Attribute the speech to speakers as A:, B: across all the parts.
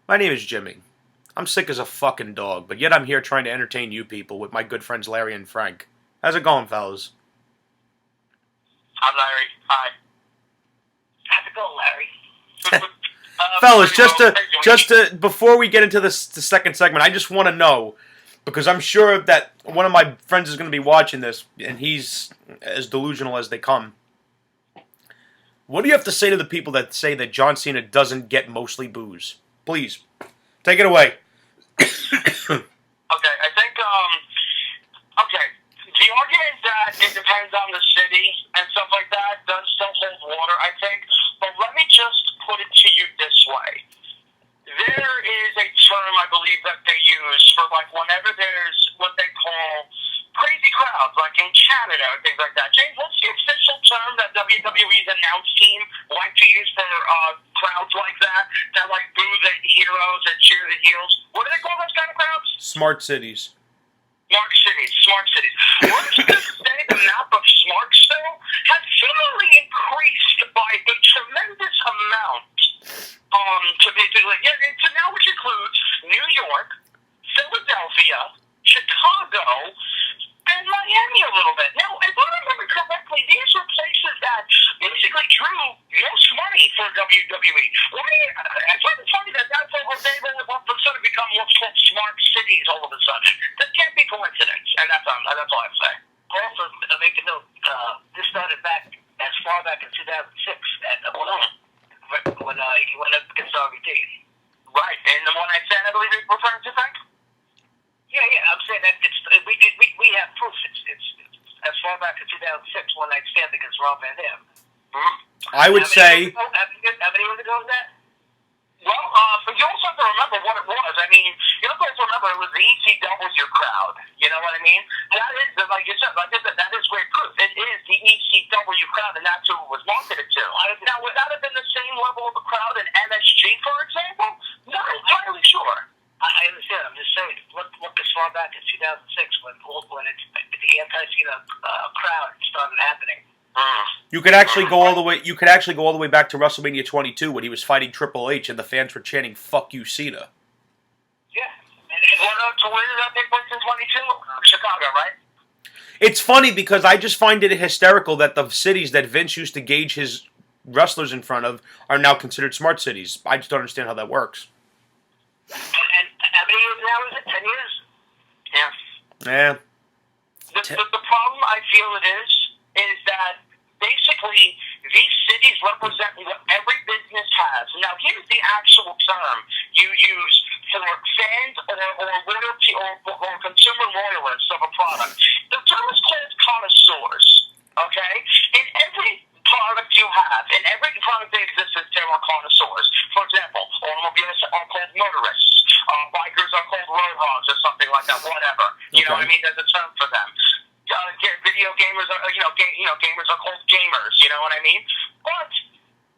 A: My name is Jimmy. I'm sick as a fucking dog, but yet I'm here trying to entertain you people with my good friends Larry and Frank. How's it going, fellas?
B: I'm Larry. Hi. How's it going, Larry?
A: Fellas, just to before we get into this the second segment, I just want to know because I'm sure that one of my friends is going to be watching this, and he's as delusional as they come. What do you have to say to the people that say that John Cena doesn't get mostly booze? Please, take it away.
B: Okay, I think, okay, the argument that it depends on the city and stuff like that does still hold water, I think, but let me just put it to you this way. There is a term, I believe, that they use for, like, whenever there's what they call crazy crowds, like in Canada and things like that. James, what's the official term that WWE's announce team like to use for crowds like that like boo the heroes and cheer the heels? What do they call those kind of crowds?
A: Smart cities.
B: Smart cities. Let's just say the map of Smartsville has similarly increased by a tremendous amount. To basically, so now which includes New York, Philadelphia, Chicago, and Miami a little bit. Now, if I remember correctly, these were places that basically drew most money for WWE. I find it funny that that's all they will all of a sudden become what's called smart cities all of a sudden. That can't be coincidence, and that's all I have to say. Also, make a note, this started back as far back in 2006 at when he went up against RVD. Right, and the one I said, I believe you're referring to, Frank? Yeah, I'm saying that we have proof. It's as far back as 2006 when I stand against Rob Van Dam. Mm-hmm.
A: I would say.
B: Have anyone to go with that? Well, but you also have to remember what it was. I mean, you also have to remember it was the ECW crowd. You know what I mean? That is, like you said, that is great proof. It is the ECW crowd, and that's who it was marketed to. Now, would that have been the same level of a crowd in MSG, for example? Not entirely sure. I understand. I'm just saying. Look as far back as 2006 when the anti-Cena crowd started happening.
A: You could actually go all the way. You could actually go all the way back to WrestleMania 22 when he was fighting Triple H, and the fans were chanting "Fuck you, Cena."
B: Yeah, and where did that take place in 22? Chicago, right?
A: It's funny because I just find it hysterical that the cities that Vince used to gauge his wrestlers in front of are now considered smart cities. I just don't understand how that works.
B: And how many years now is it? 10 years? Yeah.
A: Yeah.
B: The problem I feel it is that basically these cities represent what every business has. Now, here's the actual term you use for fans or loyalty or consumer loyalists of a product. The term is called connoisseurs. Okay? In every product you have, in every product that exists, there are connoisseurs. For example, automobiles are called motorists. Bikers are called roadhogs or something like that. Whatever. You know what I mean? There's a term for them. Video gamers are, gamers are called gamers. You know what I mean? But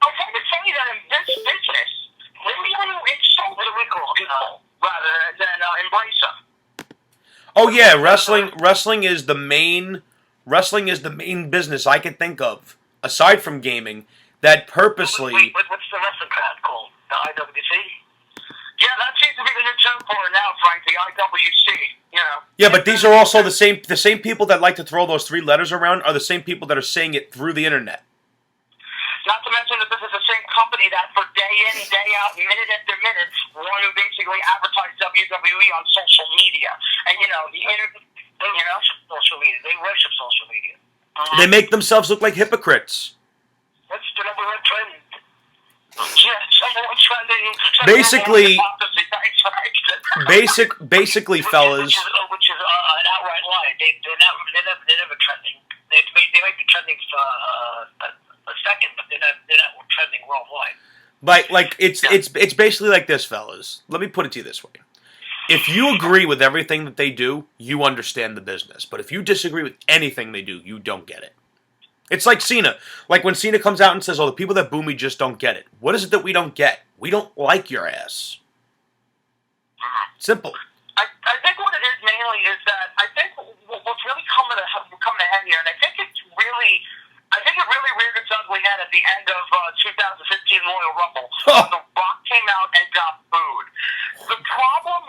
B: I find it funny that in this business, we want to insult the people rather than embrace them.
A: Oh yeah, wrestling is the main business I can think of aside from gaming that purposely.
B: What's the wrestling crowd called? The IWC. Yeah, that seems to be the new term for it now, Frank. The IWC. You know.
A: Yeah, but these are also the same people that like to throw those three letters around are the same people that are saying it through the internet.
B: Not to mention that this is the same company that for day in, day out, minute after minute, want to basically advertise WWE on social media. And, social media. They worship social media.
A: They make themselves look like hypocrites.
B: What's the number one trend? Yeah, someone trending.
A: Basically, fellas.
B: Which is an outright lie. They're never trending. They might be trending for a second, but they're not trending worldwide.
A: But it's basically like this, fellas. Let me put it to you this way: if you agree with everything that they do, you understand the business. But if you disagree with anything they do, you don't get it. It's like Cena. Like when Cena comes out and says, "Oh, the people that boo me just don't get it." What is it that we don't get? We don't like your ass. Simple.
B: I think what it is mainly is that I think what's really coming to head here, and I think it really reared its ugly head at the end of 2015 Royal Rumble. The Rock came out and got booed. The problem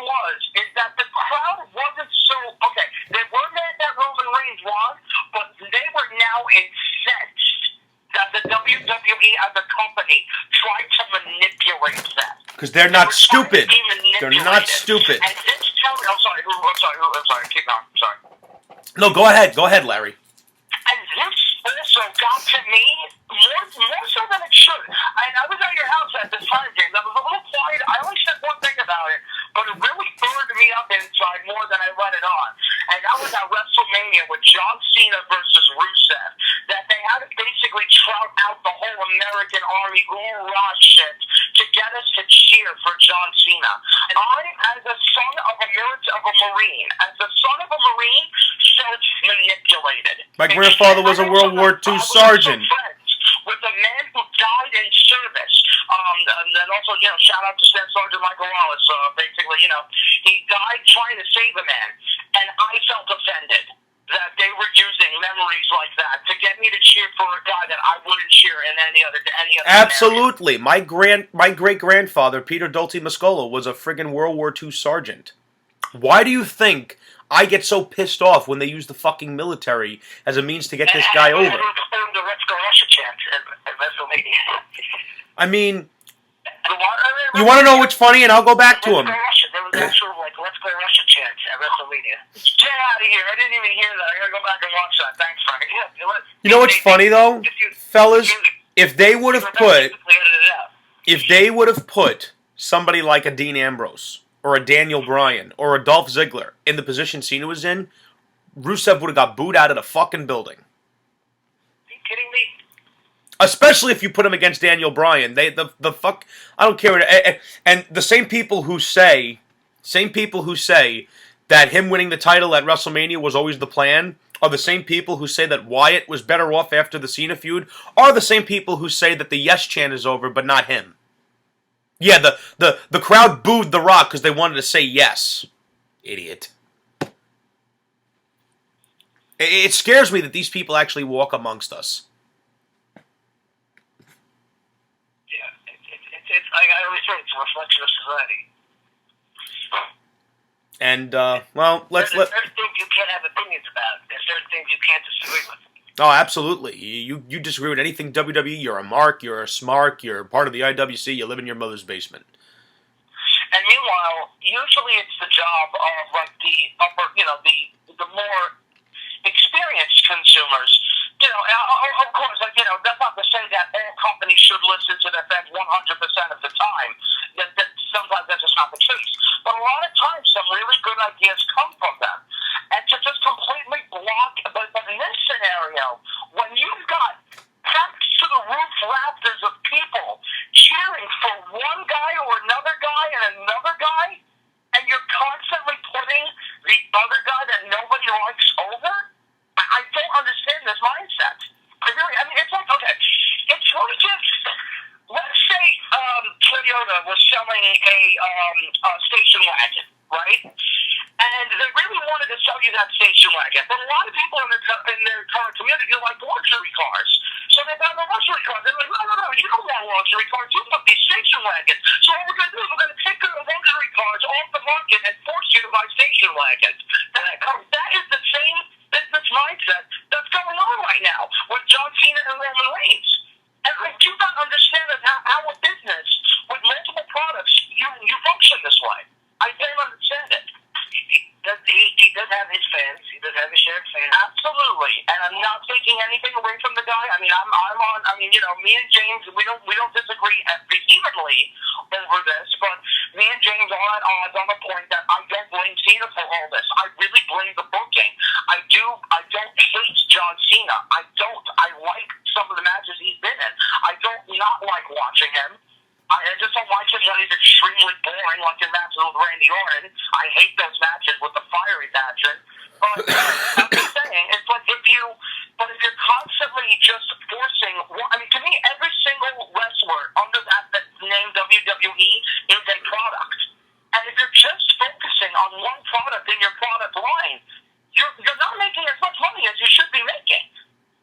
B: is that the crowd wasn't so, okay, they were mad that Roman Reigns won, but they were now incensed that the WWE as a company tried to manipulate them.
A: Because they're not stupid. They're not stupid.
B: And this tells me, I'm sorry, keep going, I'm sorry.
A: No, go ahead, Larry.
B: And this also got to me more so than it should. And I was at your house at this time, James. I was a little quiet. I only said one thing about it, but it really burned me up inside more than I let it on. And that was at WrestleMania with John Cena versus Rusev. That they had to basically trout out the whole American Army hoorah shit to get us to cheer for John Cena. And I, as a son of a Marine, felt manipulated.
A: My grandfather was a World War II sergeant.
B: With a man who died in service. And also, shout out to Staff Sergeant Michael Wallace. Basically, he died trying to save a man. And I felt offended that they were using memories like that to get me to cheer for a guy that I wouldn't cheer in any other
A: Absolutely. Scenario. My great-grandfather, Peter Dulce Muscola, was a friggin' World War II sergeant. Why do you think I get so pissed off when they use the fucking military as a means to get this guy over?
B: The Let's Go Russia chant at WrestleMania.
A: I mean, you want to know what's funny, and I'll go back to him.
B: There was actual, Let's Go Russia chant at WrestleMania. Get out of here. I didn't even hear that. I gotta go back and watch that. Thanks, Frank. Yeah,
A: you know what's funny, though? Fellas, if they would have put somebody like a Dean Ambrose, or a Daniel Bryan, or a Dolph Ziggler in the position Cena was in, Rusev would have got booed out of the fucking building.
B: Are you kidding me?
A: Especially if you put him against Daniel Bryan. The fuck, I don't care. And the same people who say that him winning the title at WrestleMania was always the plan are the same people who say that Wyatt was better off after the Cena feud, are the same people who say that the yes chant is over, but not him. Yeah, the crowd booed The Rock because they wanted to say yes. Idiot. It scares me that these people actually walk amongst us.
B: Yeah, I always say it's a reflection of society.
A: And, let's...
B: There's certain things you can't have opinions about. There's certain things you can't disagree with.
A: Oh, absolutely. You disagree with anything WWE, you're a mark, you're a smart, you're part of the IWC, you live in your mother's basement.
B: And meanwhile, usually it's the job of the upper, the more experienced consumers. Of course, that's not to say that all companies should listen to their fans 100% of the time. That sometimes that's just not the case. But a lot of times, some really good ideas come from them. And to just completely block, but in this scenario, when you've got packed to the roof rafters of people cheering for one guy or another guy and another guy, and you're constantly putting the other guy that nobody likes over, I don't understand this mindset. It's like, okay, it's like just, let's say Toyota was selling a station wagon, right? And they really wanted to sell you that station wagon. But a lot of people in their current community like luxury cars. So they buy the luxury cars. They're like, no, you don't want luxury cars. You want these station wagons. So what we're going to do is we're going to take the luxury cars off the market and force you to buy station wagons. That is the same business mindset that's going on right now with John Cena and Roman Reigns. And I do not understand how a business with multiple products, you function this way. I don't understand it. He does have his fans. He does have his shared fans. Absolutely. And I'm not taking anything away from the guy. I mean, me and James, we don't disagree vehemently over this, but me and James are at odds on the point that I don't blame Cena for all this. I really blame the booking. I don't hate John Cena. I like some of the matches he's been in. I don't not like watching him. I just don't like him when he's extremely boring, like his matches with Randy Orton. I hate those matches with the fiery matches. But I'm just saying, it's like if you're constantly just forcing, to me, every single wrestler under that name WWE is a product. And if you're just focusing on one product in your product line, you're not making as much money as you should be making.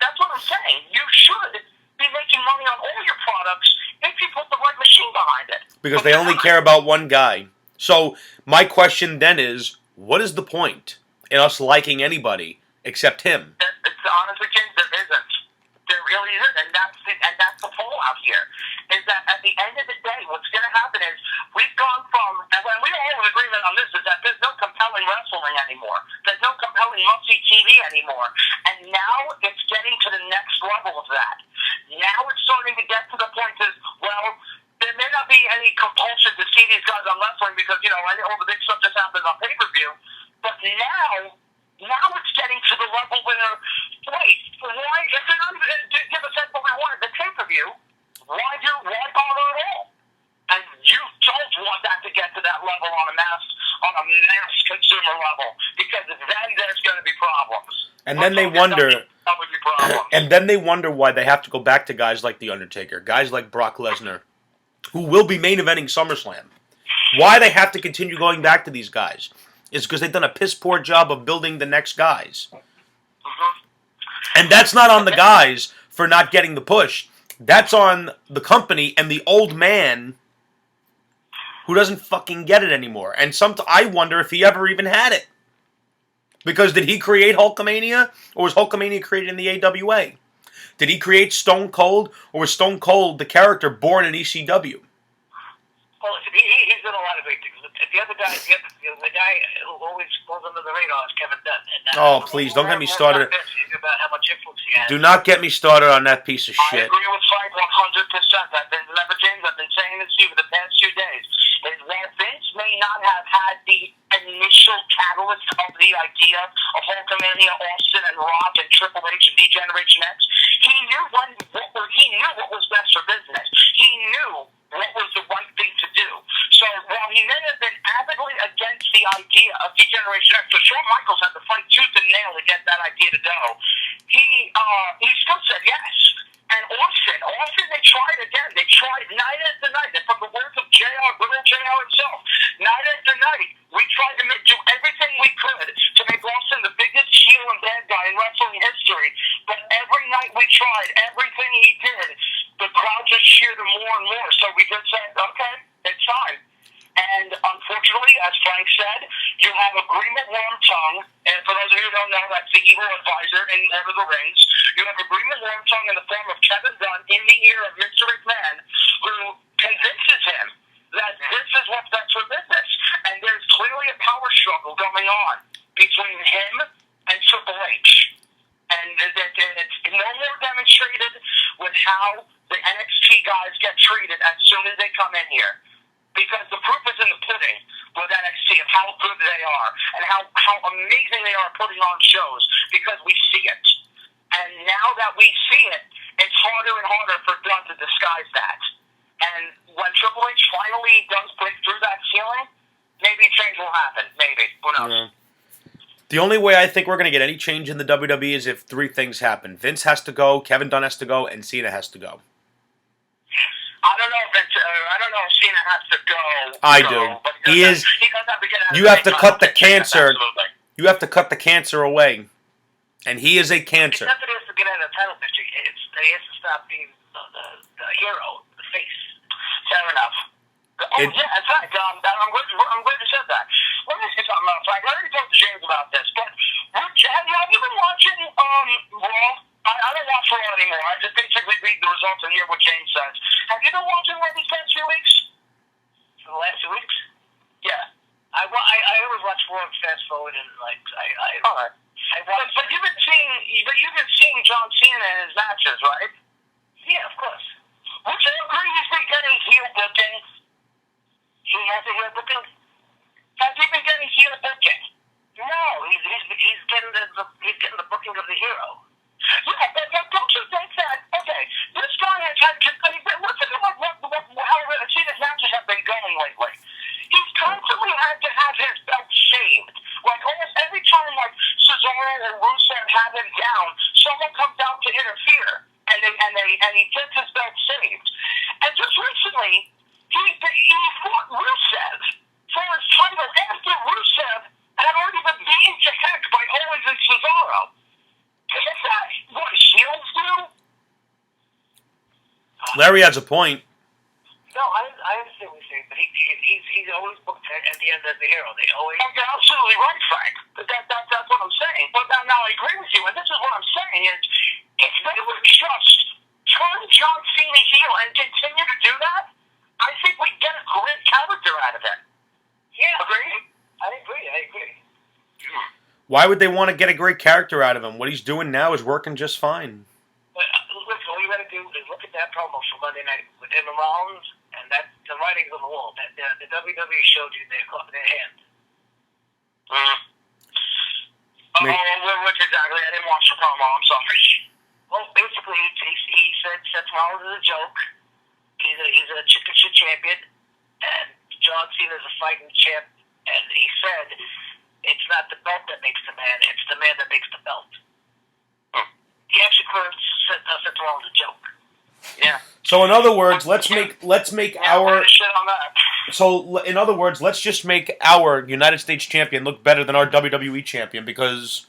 B: That's what I'm saying. You should be making money on all your products if you put the right machine behind behind it.
A: Because they only care about one guy. So my question then is, what is the point in us liking anybody except him?
B: It's honestly, James, there isn't. There really isn't, and that's the fallout here. Is that at the end of the day, what's going to happen is we've gone from, and we all in agreement on this, is that there's no compelling wrestling anymore. There's no compelling must-see TV anymore, and now it's getting to the next level of that. Now it's starting to get to the point is, well, there may not be any compulsion to see these guys on wrestling because, all the big stuff just happens on pay-per-view, but now it's getting to the level where, wait, why, if they're not going to give us what we wanted, the pay-per-view, why bother at all? And you don't want that to get to that level on a mass consumer level, because then there's going to be problems.
A: And then they wonder, why they have to go back to guys like The Undertaker, guys like Brock Lesnar, who will be main eventing SummerSlam. Why they have to continue going back to these guys is because they've done a piss-poor job of building the next guys.
B: Mm-hmm.
A: And that's not on the guys for not getting the push. That's on the company and the old man who doesn't fucking get it anymore. And I wonder if he ever even had it. Because did he create Hulkamania? Or was Hulkamania created in the AWA? Did he create Stone Cold? Or was Stone Cold the character born in ECW?
B: Well, he's done a lot of great things. The other guy, the guy who always goes under the radar is Kevin Dunn.
A: And please, don't get me started.
B: About how much influence he has.
A: Do not get me started on that piece of shit.
B: I agree with Frank 100%. James, I've been saying this to you for the past few days. Is that Vince may not have had the initial catalyst of the idea of Hulkamania, Austin, and Rock, and Triple H, and D-Generation X. He knew what was best for business. He knew what was the right thing to do. So while he may have been avidly against the idea of D-Generation X, so Shawn Michaels had to fight tooth and nail to get that idea to go, he still said yes. And Austin, they tried again. They tried night after night. And from the words of JR, good old JR himself, night after night, we tried to do everything we could to make Austin the biggest heel and bad guy in wrestling history. But every night we tried, everything he did, the crowd just cheered him more and more. So we just said, okay, it's time. And unfortunately, as Frank said, you have Agreement Wormtongue, and for those of you who don't know, that's the evil advisor in Lord of the Rings. You have Agreement Wormtongue in the form of Kevin Dunn in the ear of Mr. McMahon, who convinces him that this is what's best for business. And there's clearly a power struggle going on between him and Triple H. And it's no more demonstrated with how the NXT guys get treated as soon as they come in here. Because the proof is in the pudding with NXT of how good they are and how amazing they are putting on shows, because we see it. And now that we see it, it's harder and harder for Dunn to disguise that. And when Triple H finally does break through that ceiling, maybe change will happen. Maybe. Who knows?
A: Yeah. The only way I think we're going to get any change in the WWE is if three things happen. Vince has to go, Kevin Dunn has to go, and Cena has to go.
B: I don't know if Cena has to go.
A: I do. He does have to get out. You have to cut the cancer. Absolutely. You have to cut the cancer away, and he is a cancer.
B: It's not that he has to get out of the title picture. He has to stop being the hero, the face. Fair enough. Yeah, in fact, I'm glad you said that. Let me say something else. I already talked to James about this, but have you been watching Raw? I don't watch Raw anymore. I just basically read the results and hear what James says. Have you been watching Raw these past few weeks? For the last 2 weeks? Yeah. I always watch Raw and fast forward and all right. But you've been seeing John Cena in his matches, right? Yeah, of course. Would you agree he's been getting heel booking? He has a heel booking? Has he been getting heel booking? No, he's getting the booking of the hero. Yeah, but don't you think that, okay, this guy has had, listen to how Cena's matches have been going lately. He's constantly had to have his belt shaved. Like, almost every time, like, Cesaro or Rusev have him down, someone comes out to interfere, and he gets his belt shaved. And just recently, he fought Rusev for his title after Rusev had already been beaten to heck by Owens and Cesaro. Is that what heels do?
A: Larry has a point.
B: No, I understand what you're saying, but he's always booked at the end as the hero. They always. Oh, you're absolutely right, Frank. That's what I'm saying. But now I agree with you, and this is what I'm saying is, if they would just turn John Cena heel and continue to do that, I think we'd get a great character out of it. Yeah. Agree? I agree.
A: Why would they want to get a great character out of him? What he's doing now is working just fine.
B: But listen, all you got to do is look at that promo from Monday night with him and Rollins, and that's the writing's on the wall. The WWE showed you their hand. Which exactly? I didn't watch the promo. I'm sorry. Well, basically, he said Seth Rollins is a joke. He's a chicken shit champion, and John Cena's a fighting champ. And he said, "It's not the belt that makes the man; it's the man that makes the belt." He actually called Seth Rollins a joke. Yeah.
A: So in other words, let's make our.
B: Shit on that.
A: So in other words, let's just make our United States champion look better than our WWE champion because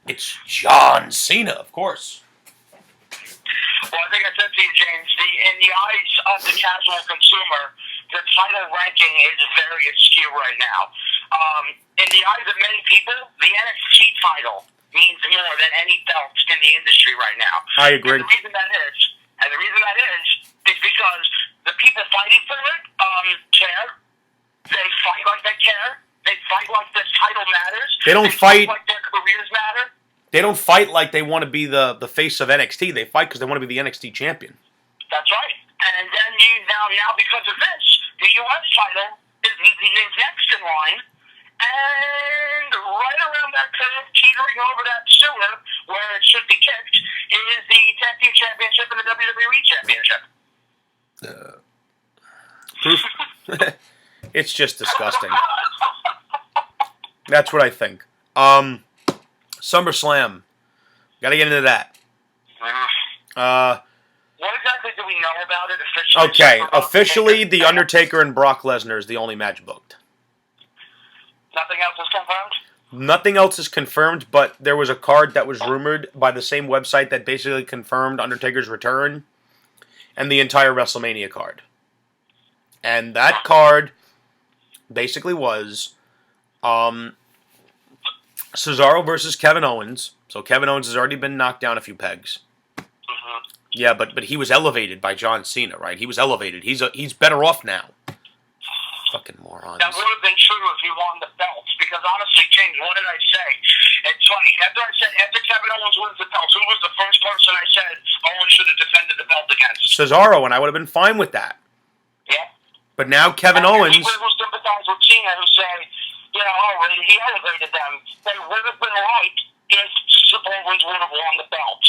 A: it's John Cena, of course.
B: Well, I think I said to you, James, in the eyes of the casual consumer, the title ranking is very askew right now. In the eyes of many people, the NXT title means more than any belt in the industry right now.
A: I agree.
B: And the reason that is because the people fighting for it care. They fight like they care. They fight like this title matters.
A: They don't fight
B: like their careers matter.
A: They don't fight like they want to be the face of NXT. They fight because they want to be the NXT champion.
B: That's right. And then now because of this, the U.S. title is next in line. And right around that curve, teetering over that sewer, where it should be kicked, is the Tag Team Championship and the WWE Championship.
A: Proof. It's just disgusting. That's what I think. SummerSlam. Got to get into that.
B: What exactly do we know about it officially?
A: Okay, officially, The Undertaker and Brock Lesnar is the only match booked.
B: Nothing else is confirmed?
A: Nothing else is confirmed, but there was a card that was rumored by the same website that basically confirmed Undertaker's return and the entire WrestleMania card. And that card basically was Cesaro versus Kevin Owens. So Kevin Owens has already been knocked down a few pegs.
B: Mm-hmm.
A: Yeah, but he was elevated by John Cena, right? He was elevated. He's better off now. Fucking morons.
B: That would have been true if he won the belts, because honestly, James, what did I say? It's funny. After Kevin Owens wins the belts, who was the first person I said Owens should have defended the belt against?
A: Cesaro, and I would have been fine with that.
B: Yeah.
A: But now Kevin Owens.
B: People who sympathize with Cena who say, he elevated them. They would have been right if Owens would have won the belt.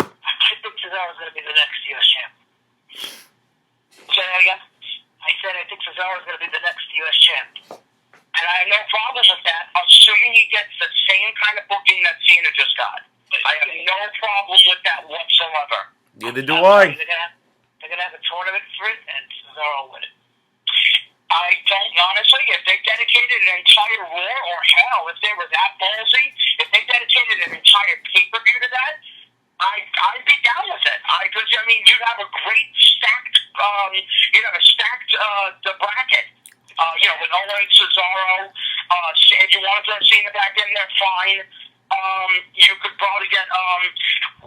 B: I think Cesaro's going to be the next U.S. champ. Say that again? I said I think Cesaro's going to be the next U.S. champ. And I have no problem with that, assuming he gets the same kind of booking that Cena just got. I have no problem with that whatsoever.
A: Neither do I.
B: They're going to have a tournament for it, and Cesaro will win it. I don't, honestly, if they dedicated an entire Raw, or hell, if they were that ballsy, if they dedicated an entire pay-per-view to that, I'd be down with it. Because, you'd have a great stacked, the bracket. With Owens, Cesaro, if you wanted to have Cena back in there, fine. You could probably get, I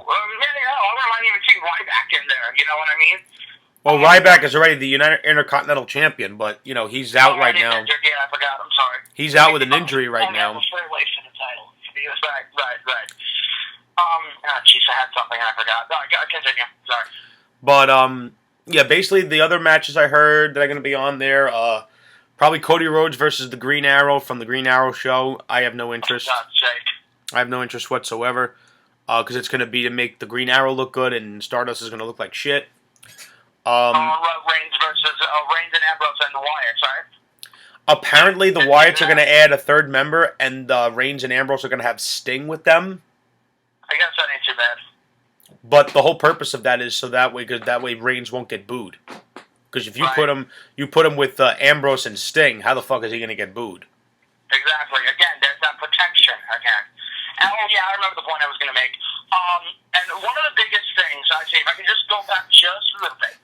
B: wouldn't even see Ryback in there, you know what I mean?
A: Well, Ryback is already the Intercontinental Champion, but, he's out right now.
B: Injured. Yeah, I forgot, I'm sorry.
A: He's out with an injury right now.
B: Right. Jeez, I had something I forgot. No, continue. Sorry.
A: But, yeah, basically the other matches I heard that are going to be on there, probably Cody Rhodes versus the Green Arrow from the Green Arrow show. I have no interest.
B: For God's sake.
A: I have no interest whatsoever, because it's going to be to make the Green Arrow look good, and Stardust is going to look like shit.
B: Reigns and Ambrose and the Wyatts, right?
A: Apparently the Wyatts are going to add a third member, and Reigns and Ambrose are going to have Sting with them.
B: I guess that ain't too bad.
A: But the whole purpose of that is so that way Reigns won't get booed. Because if you put him with Ambrose and Sting, how the fuck is he going to get booed?
B: Exactly. Again, there's that protection again. And, I remember the point I was going to make. And one of the biggest things I see, if I can just go back just a little bit,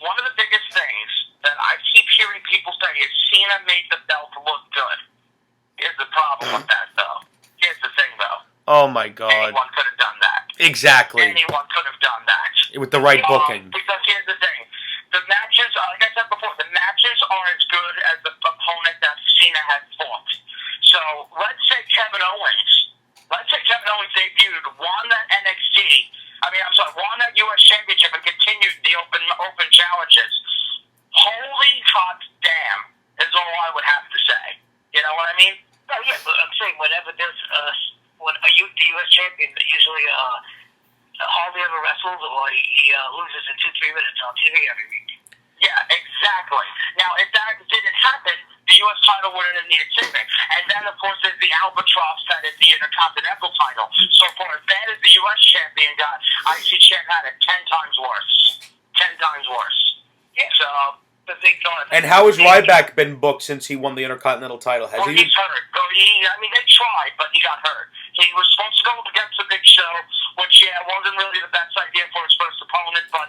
B: one of the biggest things that I keep hearing people say is Cena made the belt look good. Here's the problem with that, though. Here's the thing, though.
A: Oh my God!
B: Anyone could have done that.
A: Exactly.
B: Anyone could have done that.
A: With the right booking.
B: Because here's the thing. The matches, like I said before, the matches are as good as the opponent that Cena had fought. So, let's say Kevin Owens debuted, won that won that U.S. Championship and continued the open challenges. Holy hot damn is all I would have to say. You know what I mean?
C: Oh, yeah, but I'm saying whenever there's the U.S. champion usually hardly ever wrestles or he loses in 2-3 minutes on TV every week.
B: Yeah, exactly. Now, if that didn't happen, the U.S. title wouldn't have needed saving. And then, of course, there's the albatross that is the Intercontinental title. So far as bad as the U.S. champion got, IC champ had it 10 times worse. 10 times worse.
C: Yeah.
B: So, the big thought.
A: And how has Ryback been booked since he won the Intercontinental title? Has
B: Well,
A: he?
B: he's hurt. They tried, but he got hurt. He was supposed to go up against the Big Show, which, wasn't really the best idea for his first opponent, but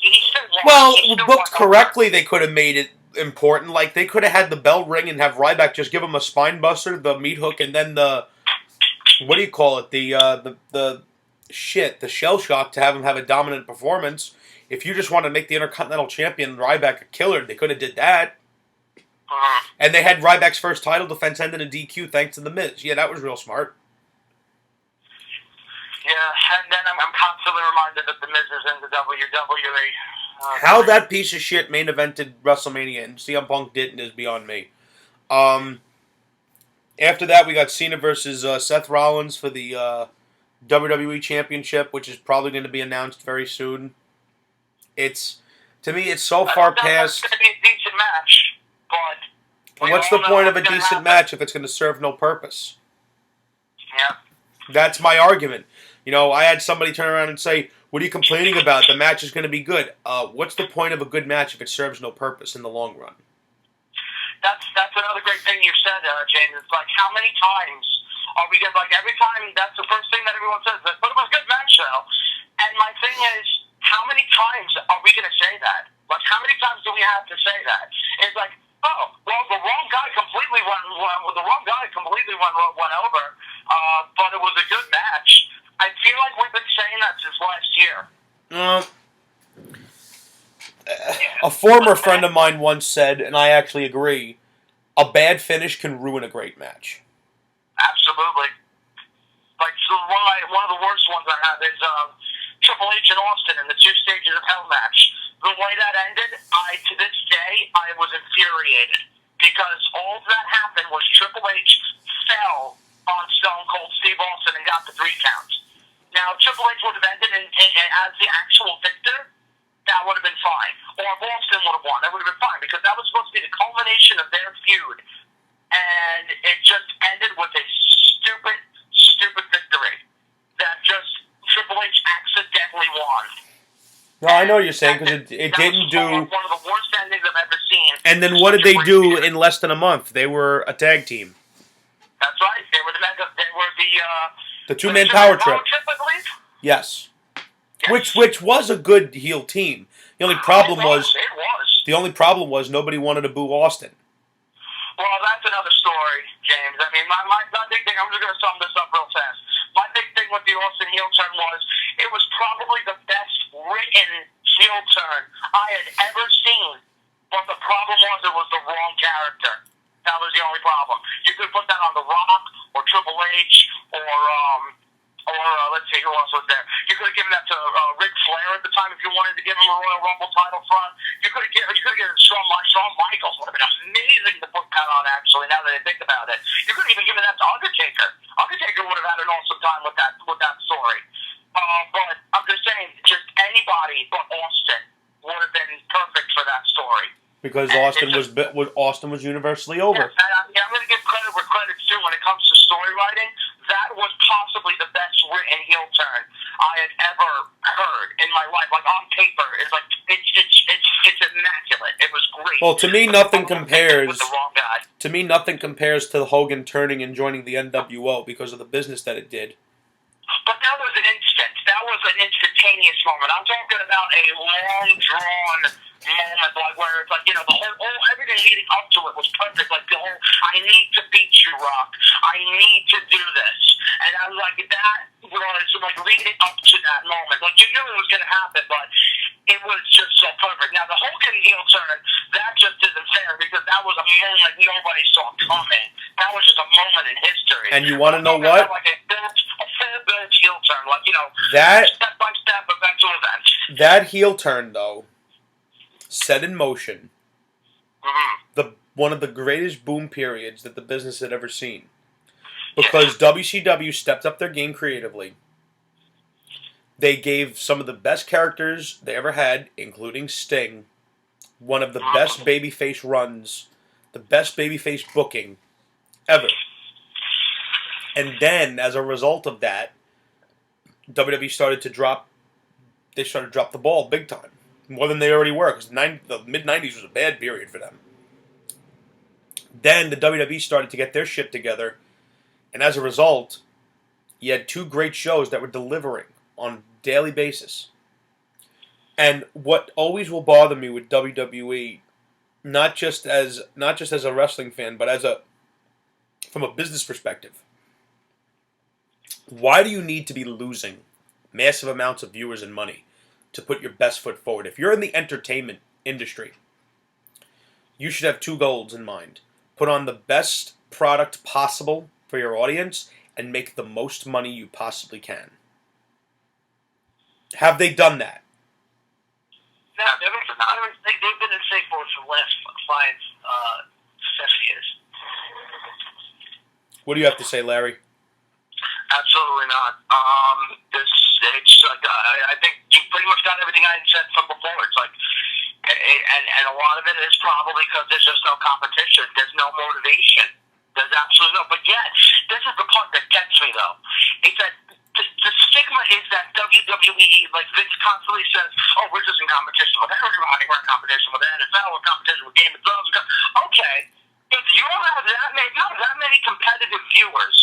B: he still won.
A: Well,
B: He still
A: booked
B: won.
A: correctly, they could have made it important. Like, they could have had the bell ring and have Ryback just give him a spine buster, the meat hook, and then the, what do you call it? The shell shock to have him have a dominant performance. If you just want to make the Intercontinental Champion Ryback a killer, they could have did that. And they had Ryback's first title defense end in a DQ thanks to The Miz. Yeah, that was real smart.
B: Yeah, and then I'm constantly reminded that The Miz is in the WWE.
A: How that piece of shit main evented WrestleMania and CM Punk didn't is beyond me. After that, we got Cena versus Seth Rollins for the WWE Championship, which is probably going to be announced very soon. To me, it's so far past.
B: It's going to be a decent match, but
A: What's the point of a decent match if it's going to serve no purpose?
B: Yeah.
A: That's my argument. I had somebody turn around and say, "What are you complaining about? The match is going to be good." What's the point of a good match if it serves no purpose in the long run?
B: That's another great thing you said, James. It's like, how many times are we going to, every time, that's the first thing that everyone says, but it was a good match, though. And my thing is, how many times are we going to say that? Like, how many times do we have to say that? It's like, oh, well, the wrong guy completely went over, but it was a good match. I feel like we've been saying that since last year.
A: A former friend of mine once said, and I actually agree, a bad finish can ruin a great match.
B: Absolutely. Like, so one of the worst ones I have is Triple H and Austin in the 2 stages of Hell match. The way that ended, to this day, I was infuriated. Because all that happened was Triple H fell on Stone Cold Steve Austin and got the 3 counts. Now, Triple H would have ended as the actual victor, that would have been fine. Or if Austin would have won, that would have been fine. Because that was supposed to be the culmination of their feud. And it just ended with a stupid victory. That just Triple H accidentally won.
A: No, I know what you're saying, because it didn't do...
B: One of the worst endings I've ever seen.
A: And then what did they do in less than a month? They were a tag team.
B: That's right. They were
A: the 2-man power trip.
B: I believe?
A: Yes. Which was a good heel team. The only problem was
B: It was.
A: the only problem was nobody wanted to boo Austin.
B: Well, that's another story, James. I mean, my big thing, I'm just going to sum this up real fast. My big thing with the Austin heel turn was, it was probably the best written heel turn I had ever seen. But the problem was, it was the wrong character. That was the only problem. You could put that on The Rock, or Triple H, or let's see, who else was there? You could have given that to Ric Flair at the time if you wanted to give him a Royal Rumble title front. You could have given Shawn Michaels. Would have been amazing to put that on, actually, now that I think about it. You could have even given that to Undertaker. Undertaker would have had an awesome time with that story. But I'm just saying, just anybody but Austin would have been perfect for that story.
A: Because Austin was universally over.
B: Yeah, and I'm going to give credit where credit's due when it comes to story writing. That was possibly the best written heel turn I had ever heard in my life. Like, on paper, it's immaculate. It was great.
A: Well, to me, nothing compares.
B: With the wrong guy.
A: To me, nothing compares to Hogan turning and joining the NWO because of the business that it did.
B: But that was an instant. That was an instantaneous instantaneous moment. I'm talking about a long drawn moment, like where it's like, the whole everything leading up to it was perfect. Like the whole, I need to beat you, Rock. I need to do this. And I was like, that was like leading up to that moment. Like you knew it was going to happen, but it was just so perfect. Now the Hogan heel turn, that just isn't fair because that was a moment nobody saw coming. That was just a moment in history.
A: And you want to know what?
B: Like a full-built heel turn, like
A: that
B: step by step, event to event.
A: That heel turn, though, set in motion one of the greatest boom periods that the business had ever seen. Because WCW stepped up their game creatively. They gave some of the best characters they ever had, including Sting, one of the best babyface runs, the best babyface booking ever. And then, as a result of that, WWE started to drop the ball big time. More than they already were, because the mid-90s was a bad period for them. Then the WWE started to get their shit together, and as a result, you had two great shows that were delivering on a daily basis. And what always will bother me with WWE, not just as a wrestling fan, but from a business perspective, why do you need to be losing massive amounts of viewers and money to put your best foot forward? If you're in the entertainment industry, you should have two goals in mind. Put on the best product possible for your audience and make the most money you possibly can. Have they done that?
C: No, they've been in safe mode for the last 7 years.
A: What do you have to say, Larry?
B: Absolutely not. It's like I think you pretty much got everything I said from before. It's like, and a lot of it is probably because there's just no competition. There's no motivation. There's absolutely no. But yet, this is the part that gets me though. It's that the stigma is that WWE, like Vince constantly says, "Oh, we're just in competition with everybody. We're in competition with the NFL. We're in competition with Game of Thrones." Okay, if you don't have that many competitive viewers,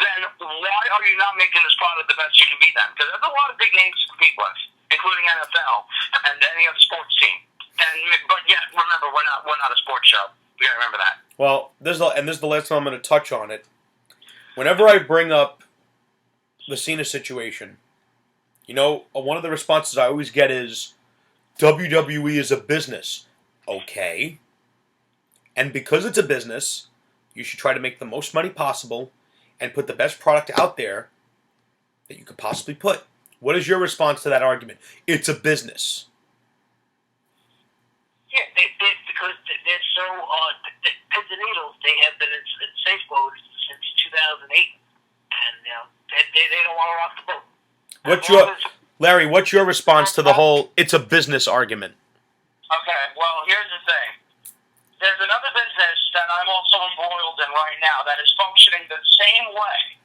B: then why are you not making this product the best you can be then? Because there's a lot of big names to compete with, including NFL and any other sports team. But yet, remember, we're not a sports show. You gotta remember that.
A: Well, this is the last time I'm going to touch on it. Whenever I bring up the Cena situation, one of the responses I always get is, WWE is a business. Okay. And because it's a business, you should try to make the most money possible and put the best product out there that you could possibly put. What is your response to that argument? It's a business.
C: Yeah, because they're so pins and needles. They have been in safe mode since 2008, and they don't want to rock the boat.
A: Larry? What's your response to the whole "it's a business" argument?
B: Okay, well, here's the thing. There's another business that I'm also embroiled in right now that is functioning the same way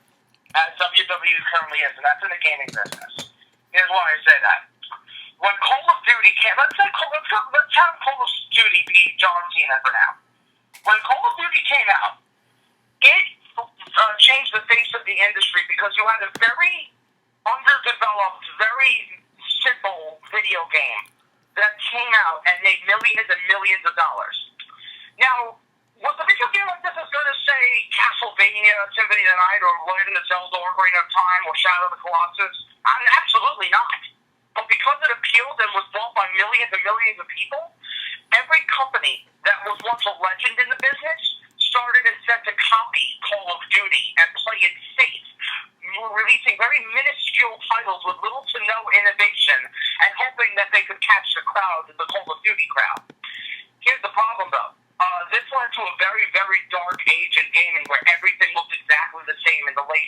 B: as WWE currently is, and that's in the gaming business. Here's why I say that. When Call of Duty came, let's have Call of Duty be John Cena for now. When Call of Duty came out, it changed the face of the industry because you had a very underdeveloped, very simple video game that came out and made millions and millions of dollars. Now, was a video game like this as good as, say, Castlevania, Symphony of the Night, or Legend of Zelda, Ocarina of Time, or Shadow of the Colossus? Absolutely not. But because it appealed and was bought by millions and millions of people, every company that was once a legend in the business started instead to copy Call of Duty and play it safe, releasing very minuscule titles with little to no innovation and hoping that they could catch the crowd, the Call of Duty crowd. Here's the problem, though. This led to a very, very dark age in gaming where everything looked exactly the same in the late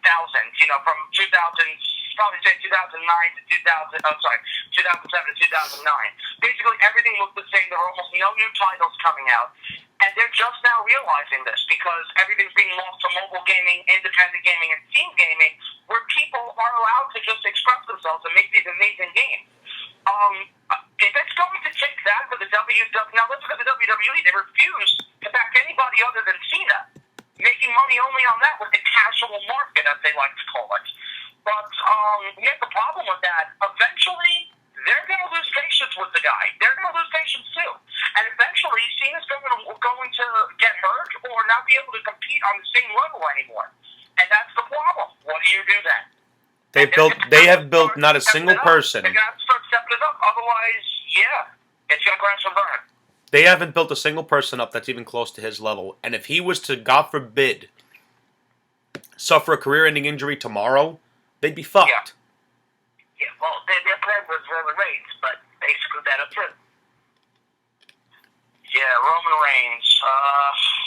B: thousands. From 2000, probably say 2009 to 2007 to 2009. Basically, everything looked the same. There were almost no new titles coming out, and they're just now realizing this because everything's being lost to mobile gaming, independent gaming, and team gaming, where people are allowed to just express themselves and make these amazing games. If it's going to take that for the WWE, now let's look at the WWE. They refuse to back anybody other than Cena, making money only on that with the casual market, as they like to call it. But Yet the problem with that, eventually, they're going to lose patience with the guy. They're going to lose patience too. And eventually, Cena's going to get hurt or not be able to compete on the same level anymore. And that's the problem. What do you do then?
A: They have built not a single person.
B: They're going to have to start stepping it up. Otherwise, yeah, it's going to crash and burn.
A: They haven't built a single person up that's even close to his level. And if he was to, God forbid, suffer a career-ending injury tomorrow, they'd be fucked.
C: Yeah, well, their plan was Roman Reigns, but they screwed that up too.
B: Yeah, Roman Reigns.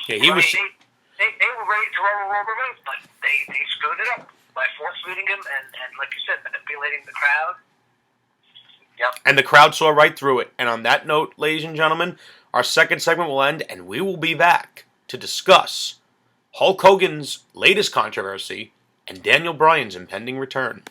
A: Yeah, he was.
C: They were ready to roll Roman Reigns, but they screwed it up by force-feeding him and, like you said, manipulating the crowd. Yep.
A: And the crowd saw right through it. And on that note, ladies and gentlemen, our second segment will end, and we will be back to discuss Hulk Hogan's latest controversy and Daniel Bryan's impending return.